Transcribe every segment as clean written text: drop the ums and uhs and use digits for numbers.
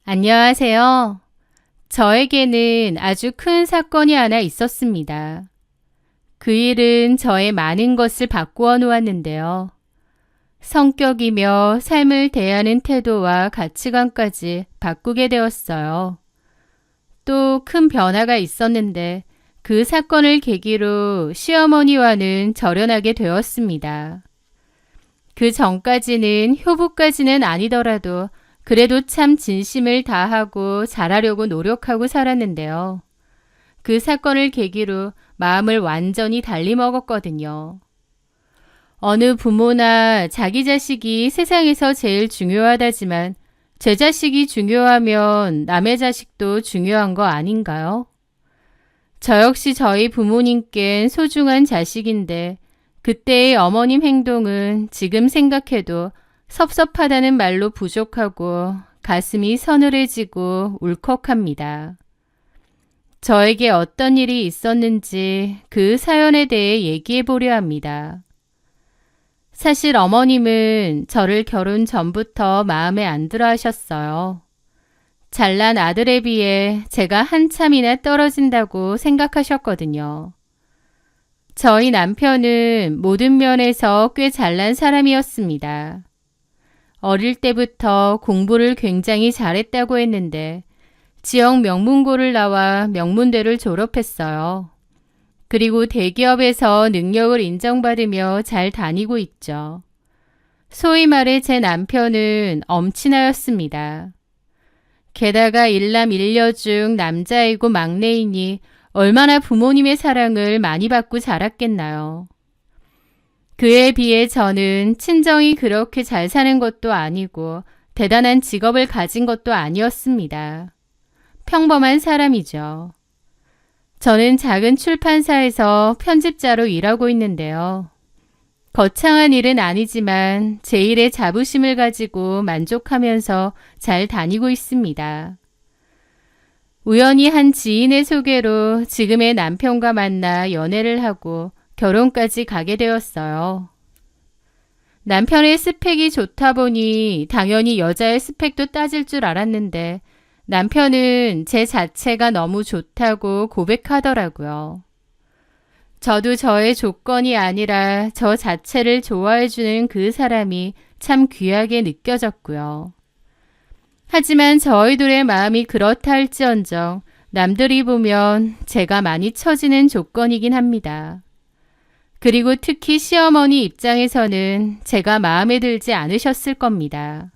안녕하세요. 저에게는 아주 큰 사건이 하나 있었습니다. 그 일은 저의 많은 것을 바꾸어 놓았는데요. 성격이며 삶을 대하는 태도와 가치관까지 바꾸게 되었어요. 또 큰 변화가 있었는데 그 사건을 계기로 시어머니와는 절연하게 되었습니다. 그 전까지는 효부까지는 아니더라도 그래도 참 진심을 다하고 잘하려고 노력하고 살았는데요. 그 사건을 계기로 마음을 완전히 달리 먹었거든요. 어느 부모나 자기 자식이 세상에서 제일 중요하다지만 제 자식이 중요하면 남의 자식도 중요한 거 아닌가요? 저 역시 저희 부모님께는 소중한 자식인데 그때의 어머님 행동은 지금 생각해도 섭섭하다는 말로 부족하고 가슴이 서늘해지고 울컥합니다. 저에게 어떤 일이 있었는지 그 사연에 대해 얘기해 보려 합니다. 사실 어머님은 저를 결혼 전부터 마음에 안 들어 하셨어요. 잘난 아들에 비해 제가 한참이나 떨어진다고 생각하셨거든요. 저희 남편은 모든 면에서 꽤 잘난 사람이었습니다. 어릴 때부터 공부를 굉장히 잘했다고 했는데 지역 명문고를 나와 명문대를 졸업했어요. 그리고 대기업에서 능력을 인정받으며 잘 다니고 있죠. 소위 말해 제 남편은 엄친아였습니다. 게다가 일남 일녀 중 남자이고 막내이니 얼마나 부모님의 사랑을 많이 받고 자랐겠나요. 그에 비해 저는 친정이 그렇게 잘 사는 것도 아니고 대단한 직업을 가진 것도 아니었습니다. 평범한 사람이죠. 저는 작은 출판사에서 편집자로 일하고 있는데요. 거창한 일은 아니지만 제 일에 자부심을 가지고 만족하면서 잘 다니고 있습니다. 우연히 한 지인의 소개로 지금의 남편과 만나 연애를 하고 결혼까지 가게 되었어요. 남편의 스펙이 좋다 보니 당연히 여자의 스펙도 따질 줄 알았는데 남편은 제 자체가 너무 좋다고 고백하더라고요. 저도 저의 조건이 아니라 저 자체를 좋아해주는 그 사람이 참 귀하게 느껴졌고요. 하지만 저희들의 마음이 그렇다 할지언정 남들이 보면 제가 많이 처지는 조건이긴 합니다. 그리고 특히 시어머니 입장에서는 제가 마음에 들지 않으셨을 겁니다.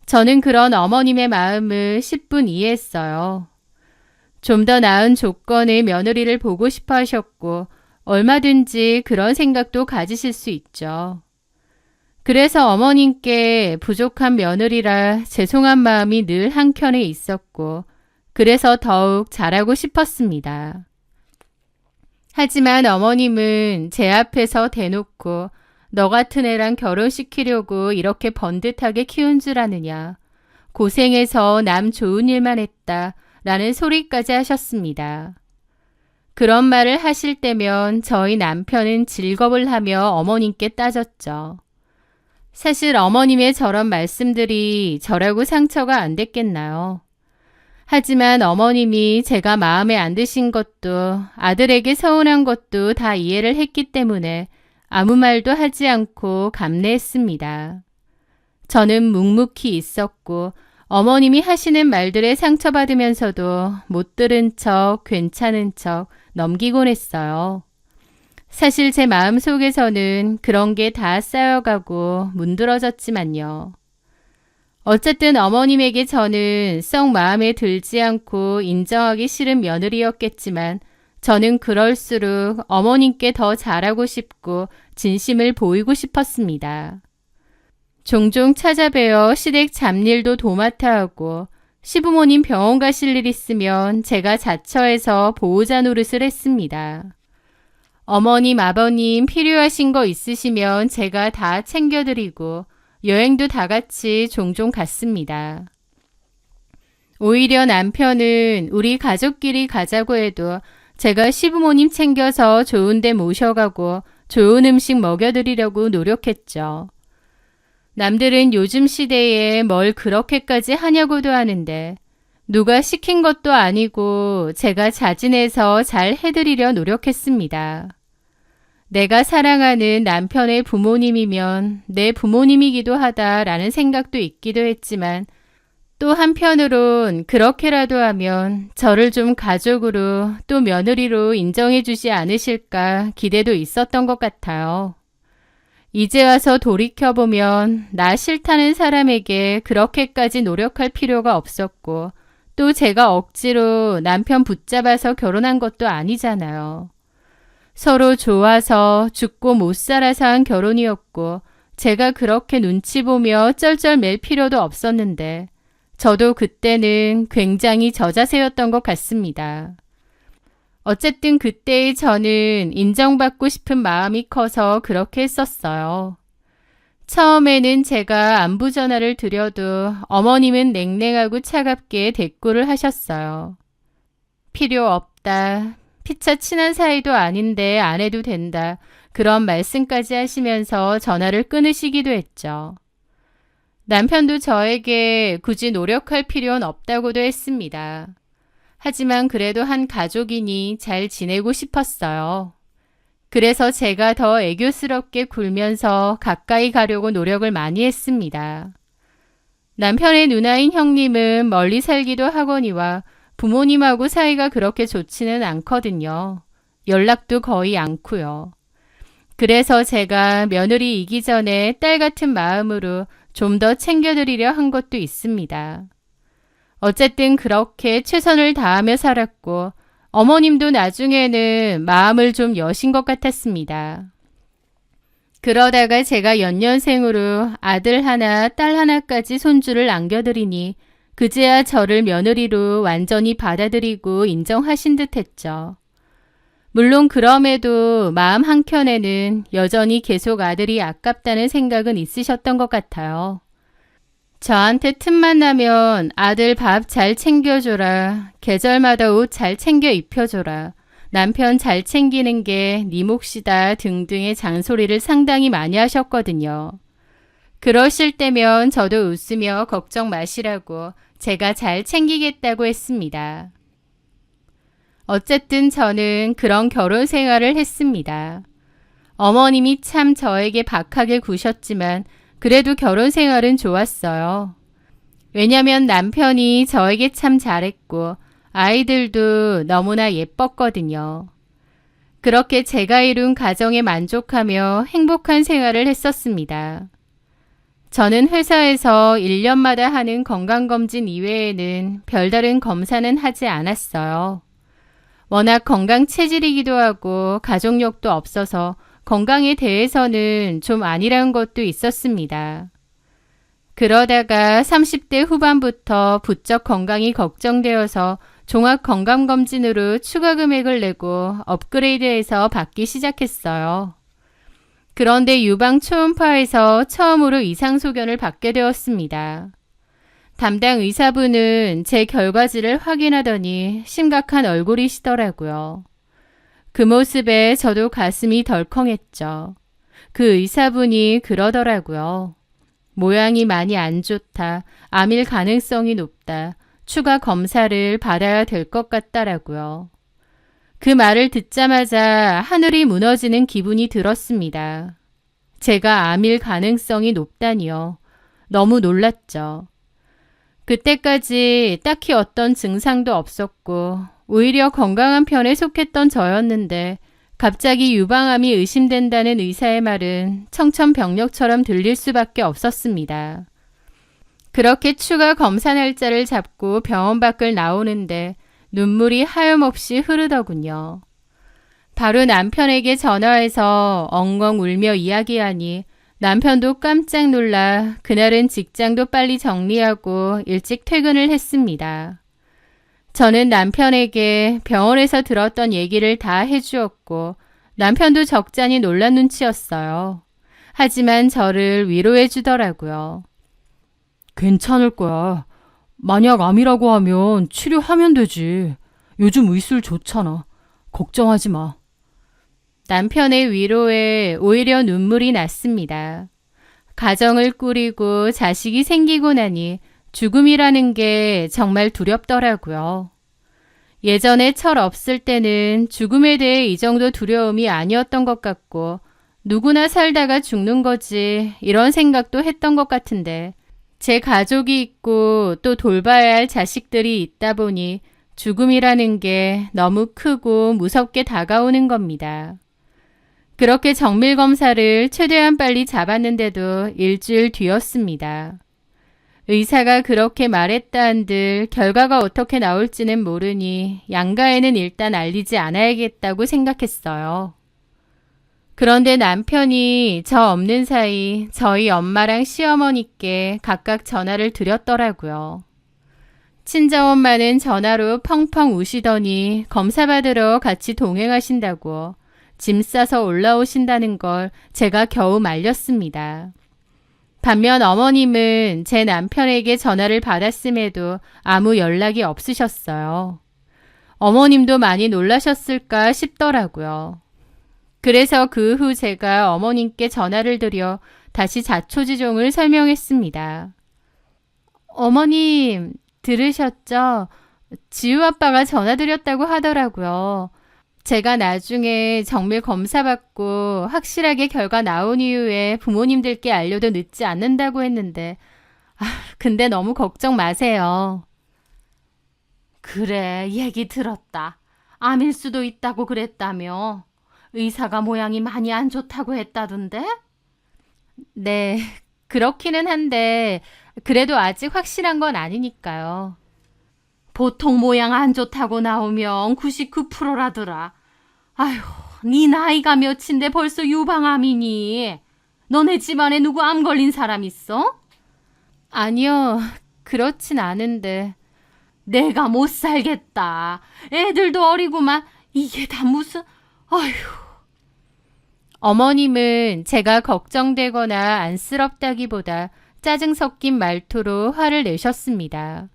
저는 그런 어머님의 마음을 10분 이해했어요. 좀 더 나은 조건의 며느리를 보고 싶어 하셨고 얼마든지 그런 생각도 가지실 수 있죠. 그래서 어머님께 부족한 며느리라 죄송한 마음이 늘 한켠에 있었고 그래서 더욱 잘하고 싶었습니다. 하지만 어머님은 제 앞에서 대놓고 너 같은 애랑 결혼시키려고 이렇게 번듯하게 키운 줄 아느냐. 고생해서 남 좋은 일만 했다. 라는 소리까지 하셨습니다. 그런 말을 하실 때면 저희 남편은 즐겁을 하며 어머님께 따졌죠. 사실 어머님의 저런 말씀들이 저라고 상처가 안 됐겠나요? 하지만 어머님이 제가 마음에 안 드신 것도 아들에게 서운한 것도 다 이해를 했기 때문에 아무 말도 하지 않고 감내했습니다. 저는 묵묵히 있었고 어머님이 하시는 말들에 상처받으면서도 못 들은 척 괜찮은 척 넘기곤 했어요. 사실 제 마음속에서는 그런 게 다 쌓여가고 문드러졌지만요. 어쨌든 어머님에게 저는 썩 마음에 들지 않고 인정하기 싫은 며느리였겠지만 저는 그럴수록 어머님께 더 잘하고 싶고 진심을 보이고 싶었습니다. 종종 찾아뵈어 시댁 잡일도 도맡아 하고 시부모님 병원 가실 일 있으면 제가 자처해서 보호자 노릇을 했습니다. 어머님, 아버님 필요하신 거 있으시면 제가 다 챙겨드리고 여행도 다 같이 종종 갔습니다. 오히려 남편은 우리 가족끼리 가자고 해도 제가 시부모님 챙겨서 좋은 데 모셔가고 좋은 음식 먹여드리려고 노력했죠. 남들은 요즘 시대에 뭘 그렇게까지 하냐고도 하는데 누가 시킨 것도 아니고 제가 자진해서 잘 해드리려 노력했습니다. 내가 사랑하는 남편의 부모님이면 내 부모님이기도 하다라는 생각도 있기도 했지만 또 한편으론 그렇게라도 하면 저를 좀 가족으로 또 며느리로 인정해 주지 않으실까 기대도 있었던 것 같아요. 이제 와서 돌이켜보면 나 싫다는 사람에게 그렇게까지 노력할 필요가 없었고 또 제가 억지로 남편 붙잡아서 결혼한 것도 아니잖아요. 서로 좋아서 죽고 못 살아서 한 결혼이었고 제가 그렇게 눈치 보며 쩔쩔맬 필요도 없었는데 저도 그때는 굉장히 저자세였던 것 같습니다. 어쨌든 그때의 저는 인정받고 싶은 마음이 커서 그렇게 했었어요. 처음에는 제가 안부 전화를 드려도 어머님은 냉랭하고 차갑게 대꾸를 하셨어요. 필요 없다. 피차 친한 사이도 아닌데 안 해도 된다. 그런 말씀까지 하시면서 전화를 끊으시기도 했죠. 남편도 저에게 굳이 노력할 필요는 없다고도 했습니다. 하지만 그래도 한 가족이니 잘 지내고 싶었어요. 그래서 제가 더 애교스럽게 굴면서 가까이 가려고 노력을 많이 했습니다. 남편의 누나인 형님은 멀리 살기도 하거니와 부모님하고 사이가 그렇게 좋지는 않거든요. 연락도 거의 않고요. 그래서 제가 며느리이기 전에 딸 같은 마음으로 좀 더 챙겨드리려 한 것도 있습니다. 어쨌든 그렇게 최선을 다하며 살았고 어머님도 나중에는 마음을 좀 여신 것 같았습니다. 그러다가 제가 연년생으로 아들 하나, 딸 하나까지 손주를 남겨드리니 그제야 저를 며느리로 완전히 받아들이고 인정하신 듯 했죠. 물론 그럼에도 마음 한켠에는 여전히 계속 아들이 아깝다는 생각은 있으셨던 것 같아요. 저한테 틈만 나면 아들 밥 잘 챙겨줘라. 계절마다 옷 잘 챙겨 입혀줘라. 남편 잘 챙기는 게 네 몫이다 등등의 잔소리를 상당히 많이 하셨거든요. 그러실 때면 저도 웃으며 걱정 마시라고 제가 잘 챙기겠다고 했습니다. 어쨌든 저는 그런 결혼 생활을 했습니다. 어머님이 참 저에게 박하게 구셨지만 그래도 결혼 생활은 좋았어요. 왜냐면 남편이 저에게 참 잘했고 아이들도 너무나 예뻤거든요. 그렇게 제가 이룬 가정에 만족하며 행복한 생활을 했었습니다. 저는 회사에서 1년마다 하는 건강검진 이외에는 별다른 검사는 하지 않았어요. 워낙 건강 체질이기도 하고 가족력도 없어서 건강에 대해서는 좀 아니란 것도 있었습니다. 그러다가 30대 후반부터 부쩍 건강이 걱정되어서 종합건강검진으로 추가 금액을 내고 업그레이드해서 받기 시작했어요. 그런데 유방 초음파에서 처음으로 이상소견을 받게 되었습니다. 담당 의사분은 제 결과지를 확인하더니 심각한 얼굴이시더라고요. 그 모습에 저도 가슴이 덜컹했죠. 그 의사분이 그러더라고요. 모양이 많이 안 좋다. 암일 가능성이 높다. 추가 검사를 받아야 될 것 같다라고요. 그 말을 듣자마자 하늘이 무너지는 기분이 들었습니다. 제가 암일 가능성이 높다니요. 너무 놀랐죠. 그때까지 딱히 어떤 증상도 없었고 오히려 건강한 편에 속했던 저였는데 갑자기 유방암이 의심된다는 의사의 말은 청천벽력처럼 들릴 수밖에 없었습니다. 그렇게 추가 검사 날짜를 잡고 병원 밖을 나오는데 눈물이 하염없이 흐르더군요. 바로 남편에게 전화해서 엉엉 울며 이야기하니 남편도 깜짝 놀라 그날은 직장도 빨리 정리하고 일찍 퇴근을 했습니다. 저는 남편에게 병원에서 들었던 얘기를 다 해주었고 남편도 적잖이 놀란 눈치였어요. 하지만 저를 위로해 주더라고요. 괜찮을 거야. 만약 암이라고 하면 치료하면 되지. 요즘 의술 좋잖아. 걱정하지 마. 남편의 위로에 오히려 눈물이 났습니다. 가정을 꾸리고 자식이 생기고 나니 죽음이라는 게 정말 두렵더라고요. 예전에 철 없을 때는 죽음에 대해 이 정도 두려움이 아니었던 것 같고 누구나 살다가 죽는 거지 이런 생각도 했던 것 같은데 제 가족이 있고 또 돌봐야 할 자식들이 있다 보니 죽음이라는 게 너무 크고 무섭게 다가오는 겁니다. 그렇게 정밀검사를 최대한 빨리 잡았는데도 일주일 뒤였습니다. 의사가 그렇게 말했다 한들 결과가 어떻게 나올지는 모르니 양가에는 일단 알리지 않아야겠다고 생각했어요. 그런데 남편이 저 없는 사이 저희 엄마랑 시어머니께 각각 전화를 드렸더라고요. 친정엄마는 전화로 펑펑 우시더니 검사 받으러 같이 동행하신다고 짐 싸서 올라오신다는 걸 제가 겨우 말렸습니다. 반면 어머님은 제 남편에게 전화를 받았음에도 아무 연락이 없으셨어요. 어머님도 많이 놀라셨을까 싶더라고요. 그래서 그 후 제가 어머님께 전화를 드려 다시 자초지종을 설명했습니다. 어머님, 들으셨죠? 지우 아빠가 전화드렸다고 하더라고요. 제가 나중에 정밀 검사 받고 확실하게 결과 나온 이후에 부모님들께 알려도 늦지 않는다고 했는데, 근데 너무 걱정 마세요. 그래, 얘기 들었다. 암일 수도 있다고 그랬다며. 의사가 모양이 많이 안 좋다고 했다던데? 네, 그렇기는 한데 그래도 아직 확실한 건 아니니까요. 보통 모양 안 좋다고 나오면 99%라더라. 아휴, 네 나이가 몇인데 벌써 유방암이니? 너네 집안에 누구 암 걸린 사람 있어? 아니요, 그렇진 않은데. 내가 못 살겠다. 애들도 어리구만. 이게 다 무슨... 아휴... 어머님은 제가 걱정되거나 안쓰럽다기보다 짜증 섞인 말투로 화를 내셨습니다.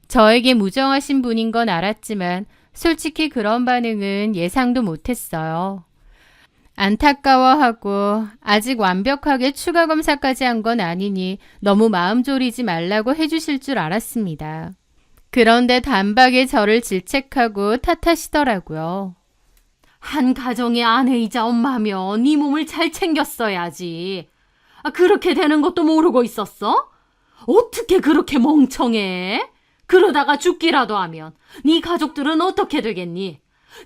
저에게 무정하신 분인 건 알았지만 솔직히 그런 반응은 예상도 못했어요. 안타까워하고 아직 완벽하게 추가 검사까지 한 건 아니니 너무 마음 졸이지 말라고 해주실 줄 알았습니다. 그런데 단박에 저를 질책하고 탓하시더라고요. 한 가정의 아내이자 엄마면 네 몸을 잘 챙겼어야지. 그렇게 되는 것도 모르고 있었어? 어떻게 그렇게 멍청해? 그러다가 죽기라도 하면 네 가족들은 어떻게 되겠니?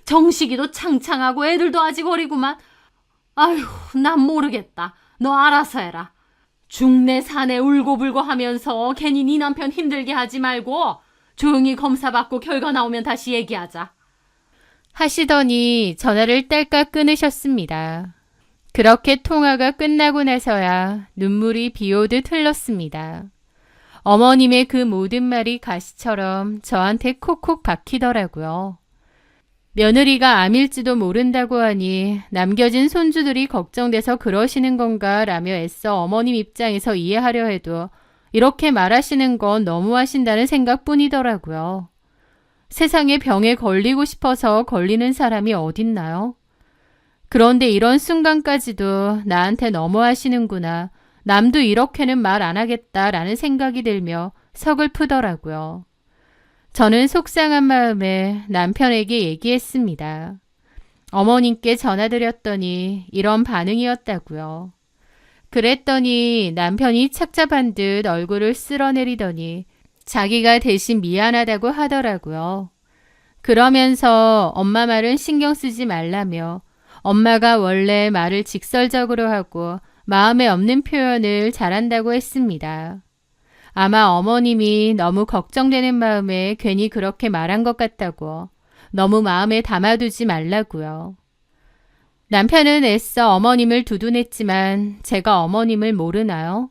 정식이도 창창하고 애들도 아직 어리구만. 아휴, 난 모르겠다. 너 알아서 해라. 죽네 사네 울고불고 하면서 괜히 네 남편 힘들게 하지 말고 조용히 검사 받고 결과 나오면 다시 얘기하자. 하시더니 전화를 딸깍 끊으셨습니다. 그렇게 통화가 끝나고 나서야 눈물이 비오듯 흘렀습니다. 어머님의 그 모든 말이 가시처럼 저한테 콕콕 박히더라고요. 며느리가 암일지도 모른다고 하니 남겨진 손주들이 걱정돼서 그러시는 건가 라며 애써 어머님 입장에서 이해하려 해도 이렇게 말하시는 건 너무하신다는 생각뿐이더라고요. 세상에 병에 걸리고 싶어서 걸리는 사람이 어딨나요? 그런데 이런 순간까지도 나한테 너무하시는구나. 남도 이렇게는 말 안 하겠다라는 생각이 들며 서글프더라고요. 저는 속상한 마음에 남편에게 얘기했습니다. 어머님께 전화드렸더니 이런 반응이었다고요. 그랬더니 남편이 착잡한 듯 얼굴을 쓸어내리더니 자기가 대신 미안하다고 하더라고요. 그러면서 엄마 말은 신경 쓰지 말라며 엄마가 원래 말을 직설적으로 하고 마음에 없는 표현을 잘한다고 했습니다. 아마 어머님이 너무 걱정되는 마음에 괜히 그렇게 말한 것 같다고 너무 마음에 담아두지 말라고요. 남편은 애써 어머님을 두둔했지만 제가 어머님을 모르나요?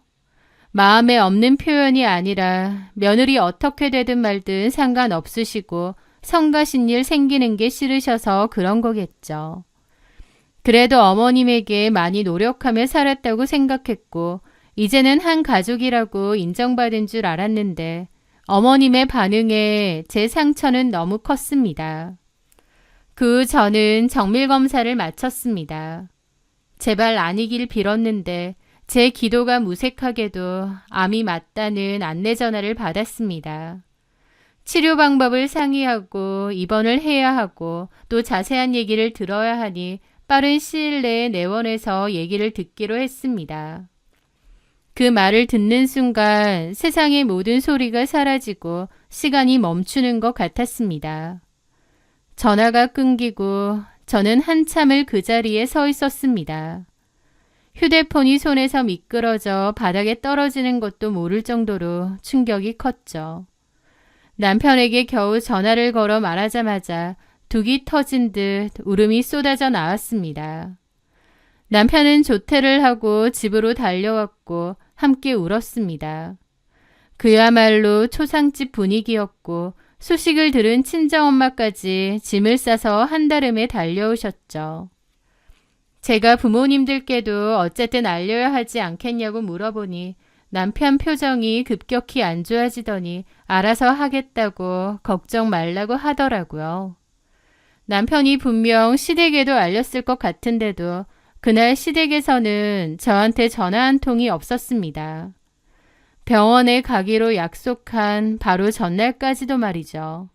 마음에 없는 표현이 아니라 며느리 어떻게 되든 말든 상관없으시고 성가신 일 생기는 게 싫으셔서 그런 거겠죠. 그래도 어머님에게 많이 노력하며 살았다고 생각했고 이제는 한 가족이라고 인정받은 줄 알았는데 어머님의 반응에 제 상처는 너무 컸습니다. 그 후 저는 정밀검사를 마쳤습니다. 제발 아니길 빌었는데 제 기도가 무색하게도 암이 맞다는 안내 전화를 받았습니다. 치료 방법을 상의하고 입원을 해야 하고 또 자세한 얘기를 들어야 하니 빠른 시일 내에 내원해서 얘기를 듣기로 했습니다. 그 말을 듣는 순간 세상의 모든 소리가 사라지고 시간이 멈추는 것 같았습니다. 전화가 끊기고 저는 한참을 그 자리에 서 있었습니다. 휴대폰이 손에서 미끄러져 바닥에 떨어지는 것도 모를 정도로 충격이 컸죠. 남편에게 겨우 전화를 걸어 말하자마자 둑이 터진 듯 울음이 쏟아져 나왔습니다. 남편은 조퇴를 하고 집으로 달려왔고 함께 울었습니다. 그야말로 초상집 분위기였고 소식을 들은 친정엄마까지 짐을 싸서 한달음에 달려오셨죠. 제가 부모님들께도 어쨌든 알려야 하지 않겠냐고 물어보니 남편 표정이 급격히 안 좋아지더니 알아서 하겠다고 걱정 말라고 하더라고요. 남편이 분명 시댁에도 알렸을 것 같은데도 그날 시댁에서는 저한테 전화 한 통이 없었습니다. 병원에 가기로 약속한 바로 전날까지도 말이죠.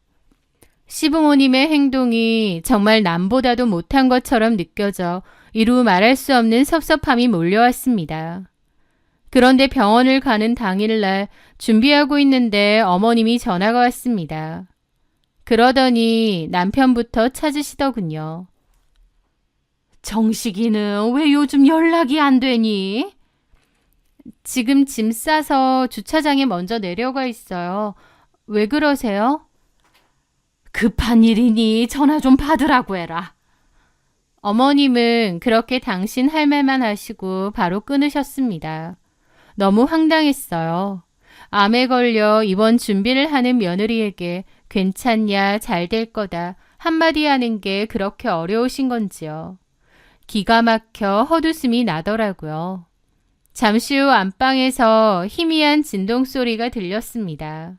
시부모님의 행동이 정말 남보다도 못한 것처럼 느껴져 이루 말할 수 없는 섭섭함이 몰려왔습니다. 그런데 병원을 가는 당일날 준비하고 있는데 어머님이 전화가 왔습니다. 그러더니 남편부터 찾으시더군요. 정식이는 왜 요즘 연락이 안 되니? 지금 짐 싸서 주차장에 먼저 내려가 있어요. 왜 그러세요? 급한 일이니 전화 좀 받으라고 해라. 어머님은 그렇게 당신 할 말만 하시고 바로 끊으셨습니다. 너무 황당했어요. 암에 걸려 입원 준비를 하는 며느리에게 괜찮냐, 잘 될 거다 한마디 하는 게 그렇게 어려우신 건지요. 기가 막혀 헛웃음이 나더라고요. 잠시 후 안방에서 희미한 진동 소리가 들렸습니다.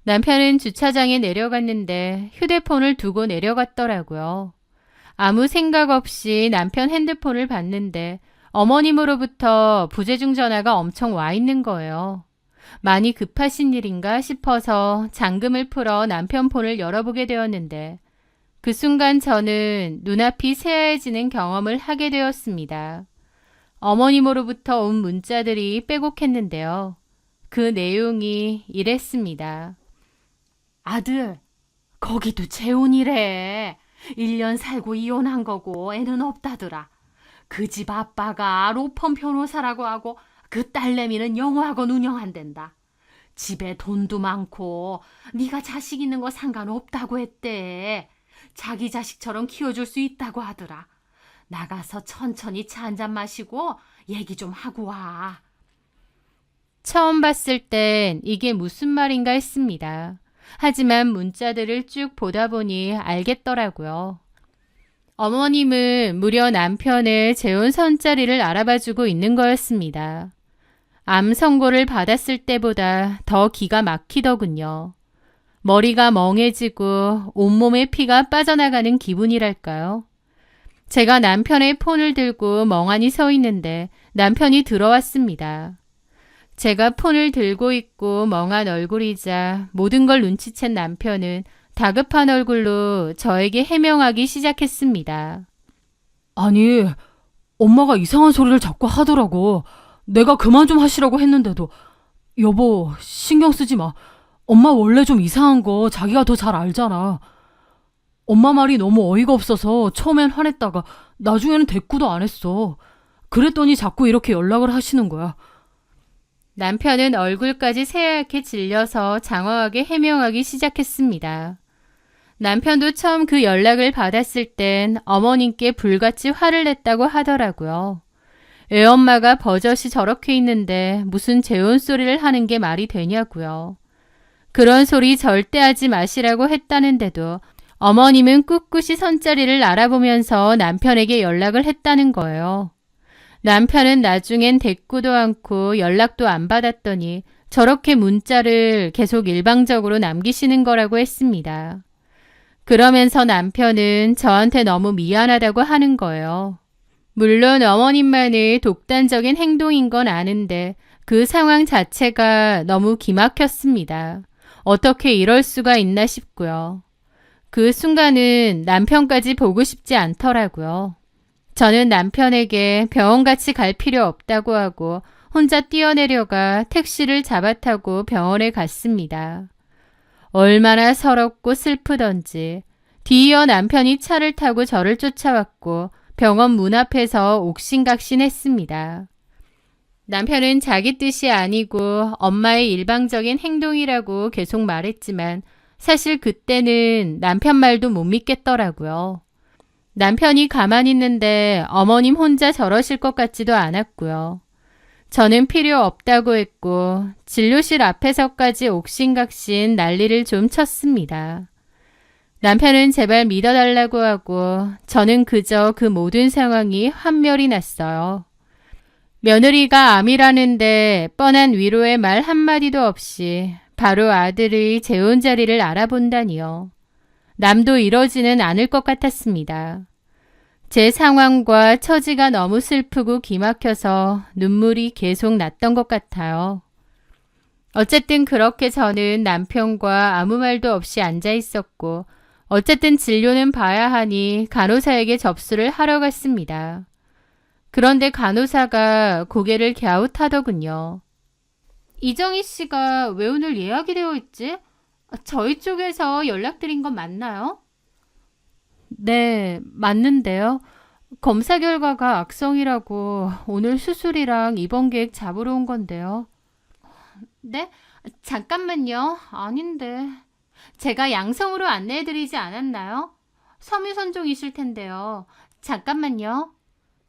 남편은 주차장에 내려갔는데 휴대폰을 두고 내려갔더라고요. 아무 생각 없이 남편 핸드폰을 봤는데 어머님으로부터 부재중 전화가 엄청 와 있는 거예요. 많이 급하신 일인가 싶어서 잠금을 풀어 남편 폰을 열어보게 되었는데 그 순간 저는 눈앞이 새하얘지는 경험을 하게 되었습니다. 어머님으로부터 온 문자들이 빼곡했는데요. 그 내용이 이랬습니다. 아들, 거기도 재혼이래. 1년 살고 이혼한 거고 애는 없다더라. 그 집 아빠가 로펌 변호사라고 하고 그 딸내미는 영어학원 운영한댄다. 집에 돈도 많고 네가 자식 있는 거 상관없다고 했대. 자기 자식처럼 키워줄 수 있다고 하더라. 나가서 천천히 차 한잔 마시고 얘기 좀 하고 와. 처음 봤을 땐 이게 무슨 말인가 했습니다. 하지만 문자들을 쭉 보다 보니 알겠더라고요. 어머님은 무려 남편의 재혼 선자리를 알아봐주고 있는 거였습니다. 암 선고를 받았을 때보다 더 기가 막히더군요. 머리가 멍해지고 온몸에 피가 빠져나가는 기분이랄까요. 제가 남편의 폰을 들고 멍하니 서 있는데 남편이 들어왔습니다. 제가 폰을 들고 있고 멍한 얼굴이자 모든 걸 눈치챈 남편은 다급한 얼굴로 저에게 해명하기 시작했습니다. 아니, 엄마가 이상한 소리를 자꾸 하더라고. 내가 그만 좀 하시라고 했는데도. 여보, 신경 쓰지 마. 엄마 원래 좀 이상한 거 자기가 더 잘 알잖아. 엄마 말이 너무 어이가 없어서 처음엔 화냈다가 나중에는 대꾸도 안 했어. 그랬더니 자꾸 이렇게 연락을 하시는 거야. 남편은 얼굴까지 새하얗게 질려서 장황하게 해명하기 시작했습니다. 남편도 처음 그 연락을 받았을 땐 어머님께 불같이 화를 냈다고 하더라고요. 애엄마가 버젓이 저렇게 있는데 무슨 재혼 소리를 하는 게 말이 되냐고요. 그런 소리 절대 하지 마시라고 했다는데도 어머님은 꿋꿋이 선자리를 알아보면서 남편에게 연락을 했다는 거예요. 남편은 나중엔 대꾸도 않고 연락도 안 받았더니 저렇게 문자를 계속 일방적으로 남기시는 거라고 했습니다. 그러면서 남편은 저한테 너무 미안하다고 하는 거예요. 물론 어머님만의 독단적인 행동인 건 아는데 그 상황 자체가 너무 기막혔습니다. 어떻게 이럴 수가 있나 싶고요. 그 순간은 남편까지 보고 싶지 않더라고요. 저는 남편에게 병원같이 갈 필요 없다고 하고 혼자 뛰어내려가 택시를 잡아 타고 병원에 갔습니다. 얼마나 서럽고 슬프던지 뒤이어 남편이 차를 타고 저를 쫓아왔고 병원 문 앞에서 옥신각신했습니다. 남편은 자기 뜻이 아니고 엄마의 일방적인 행동이라고 계속 말했지만 사실 그때는 남편 말도 못 믿겠더라고요. 남편이 가만히 있는데 어머님 혼자 저러실 것 같지도 않았고요. 저는 필요 없다고 했고 진료실 앞에서까지 옥신각신 난리를 좀 쳤습니다. 남편은 제발 믿어달라고 하고 저는 그저 그 모든 상황이 환멸이 났어요. 며느리가 암이라는데 뻔한 위로의 말 한마디도 없이 바로 아들의 재혼 자리를 알아본다니요. 남도 이러지는 않을 것 같았습니다. 제 상황과 처지가 너무 슬프고 기막혀서 눈물이 계속 났던 것 같아요. 어쨌든 그렇게 저는 남편과 아무 말도 없이 앉아 있었고 어쨌든 진료는 봐야 하니 간호사에게 접수를 하러 갔습니다. 그런데 간호사가 고개를 갸웃하더군요. 이정희 씨가 왜 오늘 예약이 되어 있지? 저희 쪽에서 연락드린 건 맞나요? 네, 맞는데요. 검사 결과가 악성이라고 오늘 수술이랑 입원 계획 잡으러 온 건데요. 네? 잠깐만요. 아닌데. 제가 양성으로 안내해드리지 않았나요? 섬유선종이실 텐데요. 잠깐만요.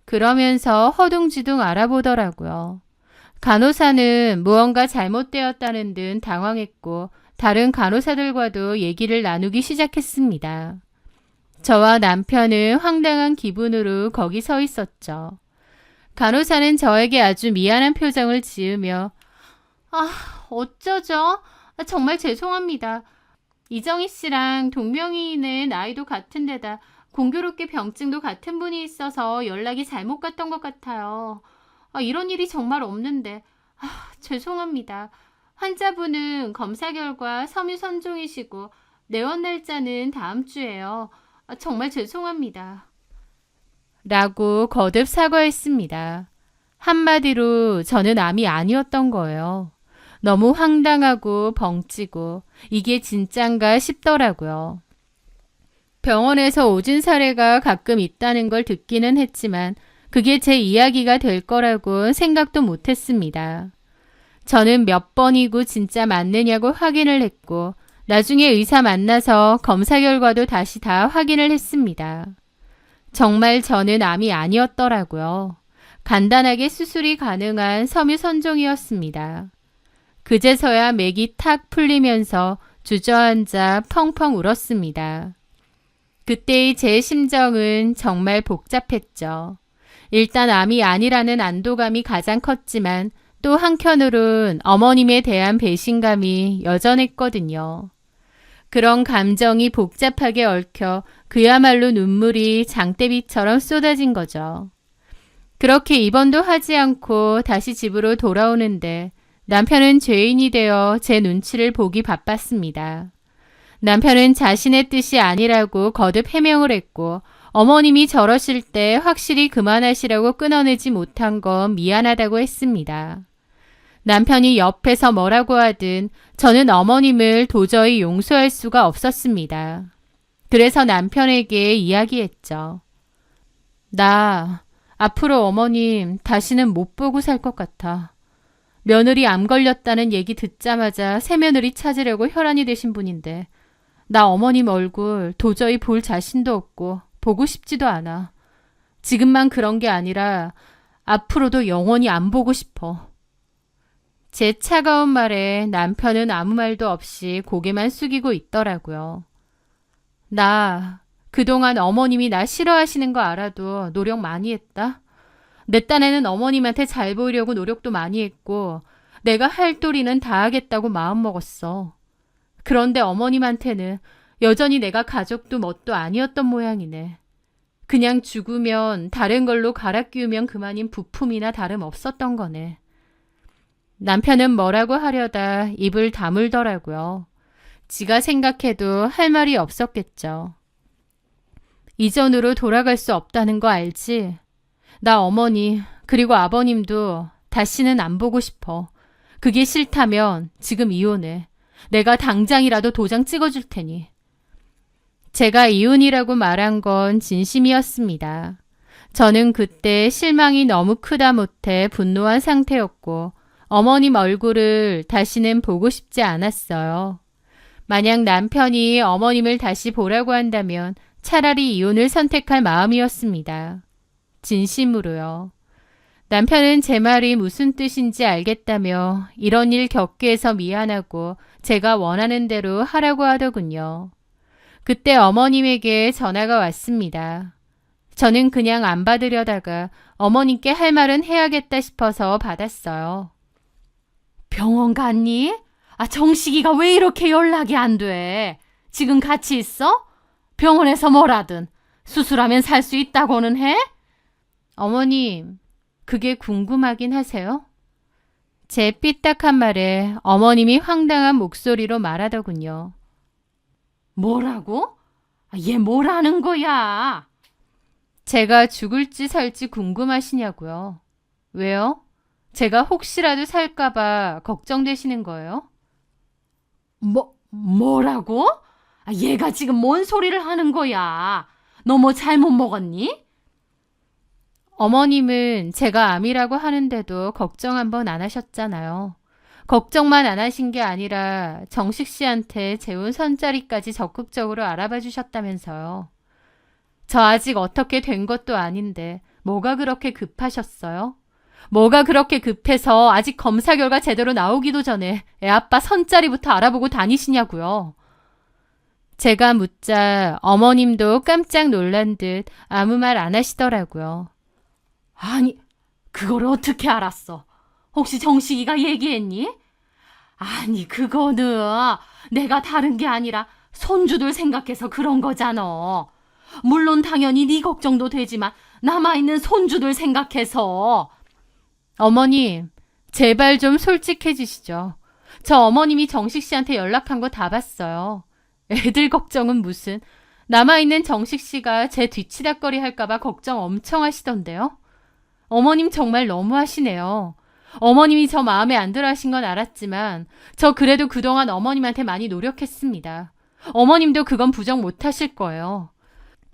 그러면서 허둥지둥 알아보더라고요. 간호사는 무언가 잘못되었다는 듯 당황했고 다른 간호사들과도 얘기를 나누기 시작했습니다. 저와 남편은 황당한 기분으로 거기 서 있었죠. 간호사는 저에게 아주 미안한 표정을 지으며 어쩌죠? 정말 죄송합니다. 이정희 씨랑 동명이인의 나이도 같은 데다 공교롭게 병증도 같은 분이 있어서 연락이 잘못 갔던 것 같아요. 이런 일이 정말 없는데 죄송합니다. 환자분은 검사 결과 섬유선종이시고 내원 날짜는 다음 주예요. 정말 죄송합니다. 라고 거듭 사과했습니다. 한마디로 저는 암이 아니었던 거예요. 너무 황당하고 벙찌고 이게 진짠가 싶더라고요. 병원에서 오진 사례가 가끔 있다는 걸 듣기는 했지만 그게 제 이야기가 될 거라고 생각도 못했습니다. 저는 몇 번이고 진짜 맞느냐고 확인을 했고 나중에 의사 만나서 검사 결과도 다시 다 확인을 했습니다. 정말 저는 암이 아니었더라고요. 간단하게 수술이 가능한 섬유선종이었습니다. 그제서야 맥이 탁 풀리면서 주저앉아 펑펑 울었습니다. 그때의 제 심정은 정말 복잡했죠. 일단 암이 아니라는 안도감이 가장 컸지만 또 한켠으론 어머님에 대한 배신감이 여전했거든요. 그런 감정이 복잡하게 얽혀 그야말로 눈물이 장대비처럼 쏟아진 거죠. 그렇게 입원도 하지 않고 다시 집으로 돌아오는데 남편은 죄인이 되어 제 눈치를 보기 바빴습니다. 남편은 자신의 뜻이 아니라고 거듭 해명을 했고 어머님이 저러실 때 확실히 그만하시라고 끊어내지 못한 건 미안하다고 했습니다. 남편이 옆에서 뭐라고 하든 저는 어머님을 도저히 용서할 수가 없었습니다. 그래서 남편에게 이야기했죠. 나 앞으로 어머님 다시는 못 보고 살 것 같아. 며느리 암 걸렸다는 얘기 듣자마자 새며느리 찾으려고 혈안이 되신 분인데 나 어머님 얼굴 도저히 볼 자신도 없고 보고 싶지도 않아. 지금만 그런 게 아니라 앞으로도 영원히 안 보고 싶어. 제 차가운 말에 남편은 아무 말도 없이 고개만 숙이고 있더라고요. 나 그동안 어머님이 나 싫어하시는 거 알아도 노력 많이 했다. 내 딴에는 어머님한테 잘 보이려고 노력도 많이 했고 내가 할 도리는 다 하겠다고 마음먹었어. 그런데 어머님한테는 여전히 내가 가족도 뭣도 아니었던 모양이네. 그냥 죽으면 다른 걸로 갈아 끼우면 그만인 부품이나 다름없었던 거네. 남편은 뭐라고 하려다 입을 다물더라고요. 지가 생각해도 할 말이 없었겠죠. 이전으로 돌아갈 수 없다는 거 알지? 나 어머니 그리고 아버님도 다시는 안 보고 싶어. 그게 싫다면 지금 이혼해. 내가 당장이라도 도장 찍어줄 테니. 제가 이혼이라고 말한 건 진심이었습니다. 저는 그때 실망이 너무 크다 못해 분노한 상태였고 어머님 얼굴을 다시는 보고 싶지 않았어요. 만약 남편이 어머님을 다시 보라고 한다면 차라리 이혼을 선택할 마음이었습니다. 진심으로요. 남편은 제 말이 무슨 뜻인지 알겠다며 이런 일 겪게 해서 미안하고 제가 원하는 대로 하라고 하더군요. 그때 어머님에게 전화가 왔습니다. 저는 그냥 안 받으려다가 어머님께 할 말은 해야겠다 싶어서 받았어요. 병원 갔니? 정식이가 왜 이렇게 연락이 안 돼? 지금 같이 있어? 병원에서 뭐라든 수술하면 살 수 있다고는 해? 어머님, 그게 궁금하긴 하세요? 제 삐딱한 말에 어머님이 황당한 목소리로 말하더군요. 뭐라고? 얘 뭐라는 거야? 제가 죽을지 살지 궁금하시냐고요. 왜요? 제가 혹시라도 살까봐 걱정되시는 거예요? 뭐라고? 얘가 지금 뭔 소리를 하는 거야? 너 뭐 잘못 먹었니? 어머님은 제가 암이라고 하는데도 걱정 한번 안 하셨잖아요. 걱정만 안 하신 게 아니라 정식 씨한테 재혼 선자리까지 적극적으로 알아봐 주셨다면서요. 저 아직 어떻게 된 것도 아닌데 뭐가 그렇게 급하셨어요? 뭐가 그렇게 급해서 아직 검사 결과 제대로 나오기도 전에 애아빠 선자리부터 알아보고 다니시냐고요. 제가 묻자 어머님도 깜짝 놀란 듯 아무 말 안 하시더라고요. 아니, 그걸 어떻게 알았어? 혹시 정식이가 얘기했니? 아니, 그거는 내가 다른 게 아니라 손주들 생각해서 그런 거잖아. 물론 당연히 네 걱정도 되지만 남아있는 손주들 생각해서. 어머님, 제발 좀 솔직해지시죠. 저 어머님이 정식 씨한테 연락한 거 다 봤어요. 애들 걱정은 무슨. 남아있는 정식 씨가 제 뒤치다꺼리 할까봐 걱정 엄청 하시던데요. 어머님 정말 너무하시네요. 어머님이 저 마음에 안 들어 하신 건 알았지만 저 그래도 그동안 어머님한테 많이 노력했습니다. 어머님도 그건 부정 못 하실 거예요.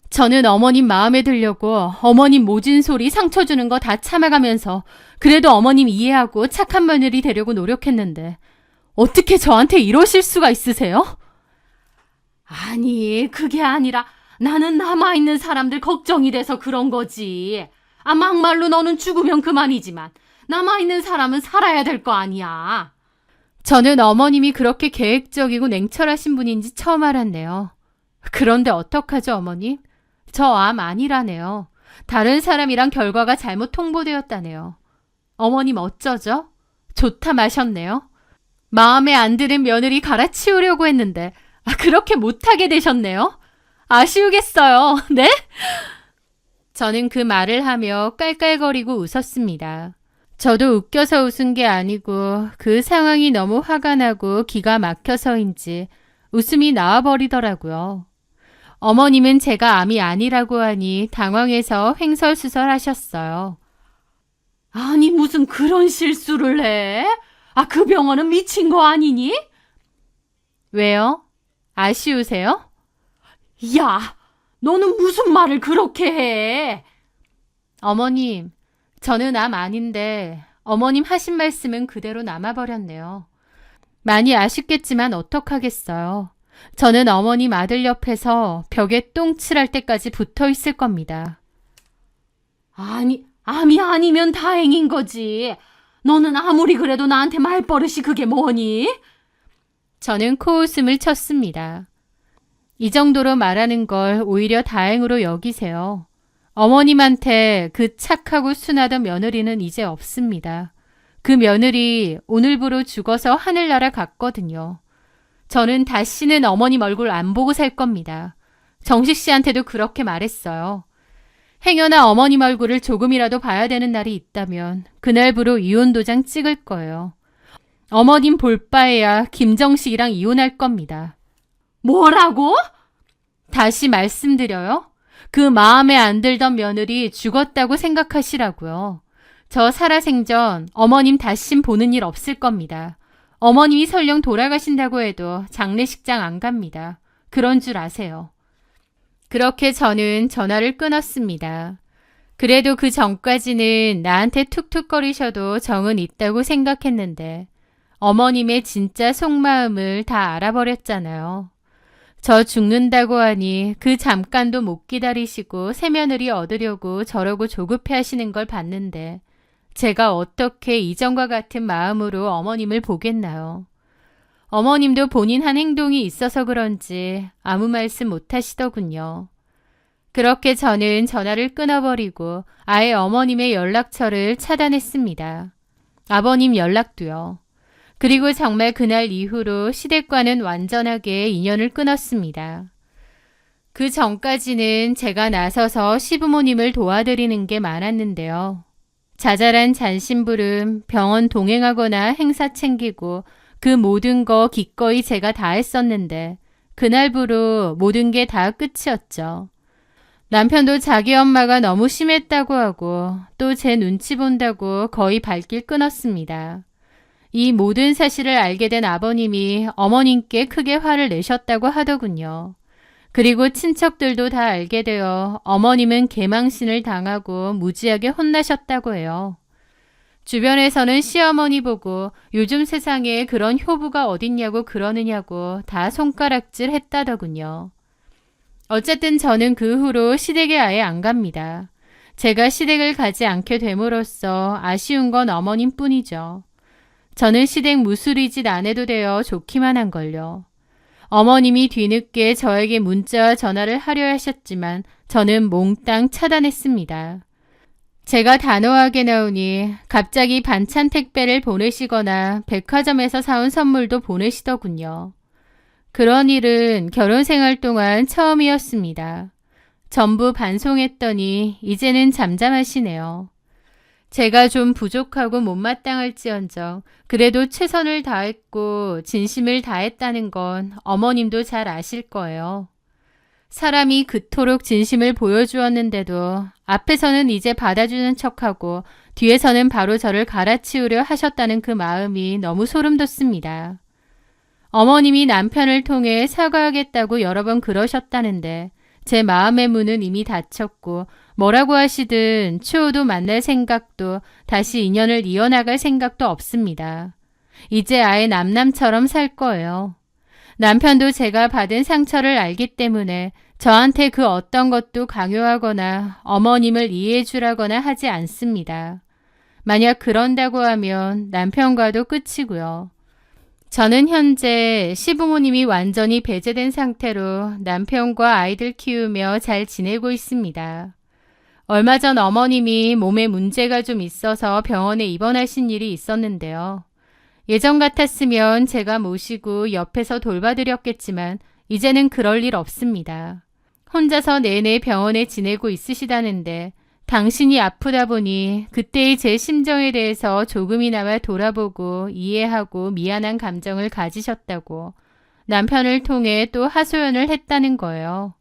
저는 어머님 마음에 들려고 어머님 모진 소리 상처 주는 거 다 참아가면서 그래도 어머님 이해하고 착한 며느리 되려고 노력했는데 어떻게 저한테 이러실 수가 있으세요? 아니, 그게 아니라 나는 남아있는 사람들 걱정이 돼서 그런 거지. 막말로 너는 죽으면 그만이지만 남아있는 사람은 살아야 될 거 아니야. 저는 어머님이 그렇게 계획적이고 냉철하신 분인지 처음 알았네요. 그런데 어떡하죠, 어머님? 저 암 아니라네요. 다른 사람이랑 결과가 잘못 통보되었다네요. 어머님 어쩌죠? 좋다 마셨네요. 마음에 안 드는 며느리 갈아치우려고 했는데 그렇게 못하게 되셨네요. 아쉬우겠어요. 네? 저는 그 말을 하며 깔깔거리고 웃었습니다. 저도 웃겨서 웃은 게 아니고 그 상황이 너무 화가 나고 기가 막혀서인지 웃음이 나와버리더라고요. 어머님은 제가 암이 아니라고 하니 당황해서 횡설수설하셨어요. 아니, 무슨 그런 실수를 해? 그 병원은 미친 거 아니니? 왜요? 아쉬우세요? 야, 너는 무슨 말을 그렇게 해? 어머님, 저는 암 아닌데 어머님 하신 말씀은 그대로 남아버렸네요. 많이 아쉽겠지만 어떡하겠어요. 저는 어머님 아들 옆에서 벽에 똥칠할 때까지 붙어 있을 겁니다. 아니, 암이 아니면 다행인 거지. 너는 아무리 그래도 나한테 말버릇이 그게 뭐니? 저는 코웃음을 쳤습니다. 이 정도로 말하는 걸 오히려 다행으로 여기세요. 어머님한테 그 착하고 순하던 며느리는 이제 없습니다. 그 며느리 오늘부로 죽어서 하늘나라 갔거든요. 저는 다시는 어머님 얼굴 안 보고 살 겁니다. 정식 씨한테도 그렇게 말했어요. 행여나 어머님 얼굴을 조금이라도 봐야 되는 날이 있다면 그날부로 이혼 도장 찍을 거예요. 어머님 볼 바에야 김정식이랑 이혼할 겁니다. 뭐라고? 다시 말씀드려요. 그 마음에 안 들던 며느리 죽었다고 생각하시라고요. 저 살아생전 어머님 다신 보는 일 없을 겁니다. 어머님이 설령 돌아가신다고 해도 장례식장 안 갑니다. 그런 줄 아세요. 그렇게 저는 전화를 끊었습니다. 그래도 그 전까지는 나한테 툭툭거리셔도 정은 있다고 생각했는데 어머님의 진짜 속마음을 다 알아버렸잖아요. 저 죽는다고 하니 그 잠깐도 못 기다리시고 새며느리 얻으려고 저러고 조급해 하시는 걸 봤는데 제가 어떻게 이전과 같은 마음으로 어머님을 보겠나요? 어머님도 본인 한 행동이 있어서 그런지 아무 말씀 못 하시더군요. 그렇게 저는 전화를 끊어버리고 아예 어머님의 연락처를 차단했습니다. 아버님 연락도요. 그리고 정말 그날 이후로 시댁과는 완전하게 인연을 끊었습니다. 그 전까지는 제가 나서서 시부모님을 도와드리는 게 많았는데요. 자잘한 잔심부름, 병원 동행하거나 행사 챙기고 그 모든 거 기꺼이 제가 다 했었는데 그날부로 모든 게 다 끝이었죠. 남편도 자기 엄마가 너무 심했다고 하고 또 제 눈치 본다고 거의 발길 끊었습니다. 이 모든 사실을 알게 된 아버님이 어머님께 크게 화를 내셨다고 하더군요. 그리고 친척들도 다 알게 되어 어머님은 개망신을 당하고 무지하게 혼나셨다고 해요. 주변에서는 시어머니 보고 요즘 세상에 그런 효부가 어딨냐고 그러느냐고 다 손가락질 했다더군요. 어쨌든 저는 그 후로 시댁에 아예 안 갑니다. 제가 시댁을 가지 않게 됨으로써 아쉬운 건 어머님 뿐이죠. 저는 시댁 무술이짓 안 해도 되어 좋기만 한걸요. 어머님이 뒤늦게 저에게 문자와 전화를 하려 하셨지만 저는 몽땅 차단했습니다. 제가 단호하게 나오니 갑자기 반찬 택배를 보내시거나 백화점에서 사온 선물도 보내시더군요. 그런 일은 결혼 생활 동안 처음이었습니다. 전부 반송했더니 이제는 잠잠하시네요. 제가 좀 부족하고 못마땅할지언정 그래도 최선을 다했고 진심을 다했다는 건 어머님도 잘 아실 거예요. 사람이 그토록 진심을 보여주었는데도 앞에서는 이제 받아주는 척하고 뒤에서는 바로 저를 갈아치우려 하셨다는 그 마음이 너무 소름 돋습니다. 어머님이 남편을 통해 사과하겠다고 여러 번 그러셨다는데 제 마음의 문은 이미 닫혔고 뭐라고 하시든 추후도 만날 생각도 다시 인연을 이어나갈 생각도 없습니다. 이제 아예 남남처럼 살 거예요. 남편도 제가 받은 상처를 알기 때문에 저한테 그 어떤 것도 강요하거나 어머님을 이해해 주라거나 하지 않습니다. 만약 그런다고 하면 남편과도 끝이고요. 저는 현재 시부모님이 완전히 배제된 상태로 남편과 아이들 키우며 잘 지내고 있습니다. 얼마 전 어머님이 몸에 문제가 좀 있어서 병원에 입원하신 일이 있었는데요. 예전 같았으면 제가 모시고 옆에서 돌봐드렸겠지만 이제는 그럴 일 없습니다. 혼자서 내내 병원에 지내고 있으시다는데 당신이 아프다 보니 그때의 제 심정에 대해서 조금이나마 돌아보고 이해하고 미안한 감정을 가지셨다고 남편을 통해 또 하소연을 했다는 거예요.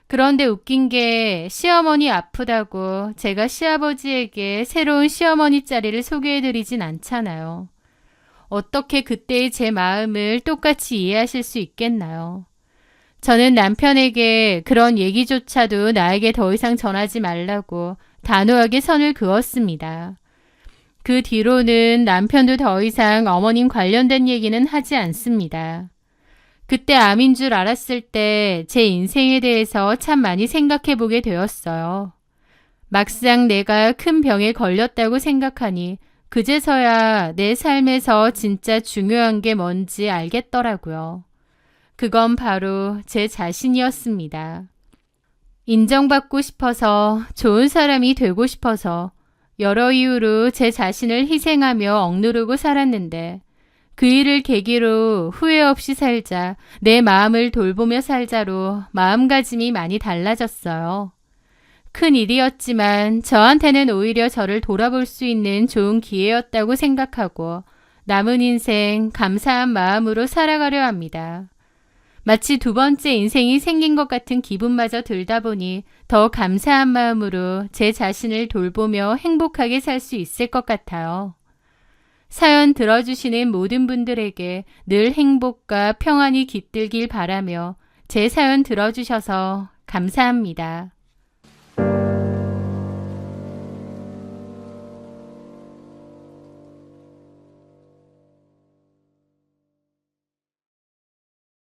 그런데 웃긴 게 시어머니 아프다고 제가 시아버지에게 새로운 시어머니 자리를 소개해드리진 않잖아요. 어떻게 그때의 제 마음을 똑같이 이해하실 수 있겠나요? 저는 남편에게 그런 얘기조차도 나에게 더 이상 전하지 말라고 단호하게 선을 그었습니다. 그 뒤로는 남편도 더 이상 어머님 관련된 얘기는 하지 않습니다. 그때 암인 줄 알았을 때 제 인생에 대해서 참 많이 생각해 보게 되었어요. 막상 내가 큰 병에 걸렸다고 생각하니 그제서야 내 삶에서 진짜 중요한 게 뭔지 알겠더라고요. 그건 바로 제 자신이었습니다. 인정받고 싶어서, 좋은 사람이 되고 싶어서 여러 이유로 제 자신을 희생하며 억누르고 살았는데 그 일을 계기로 후회 없이 살자, 내 마음을 돌보며 살자로 마음가짐이 많이 달라졌어요. 큰 일이었지만 저한테는 오히려 저를 돌아볼 수 있는 좋은 기회였다고 생각하고 남은 인생 감사한 마음으로 살아가려 합니다. 마치 두 번째 인생이 생긴 것 같은 기분마저 들다 보니 더 감사한 마음으로 제 자신을 돌보며 행복하게 살 수 있을 것 같아요. 사연 들어주시는 모든 분들에게 늘 행복과 평안이 깃들길 바라며 제 사연 들어주셔서 감사합니다.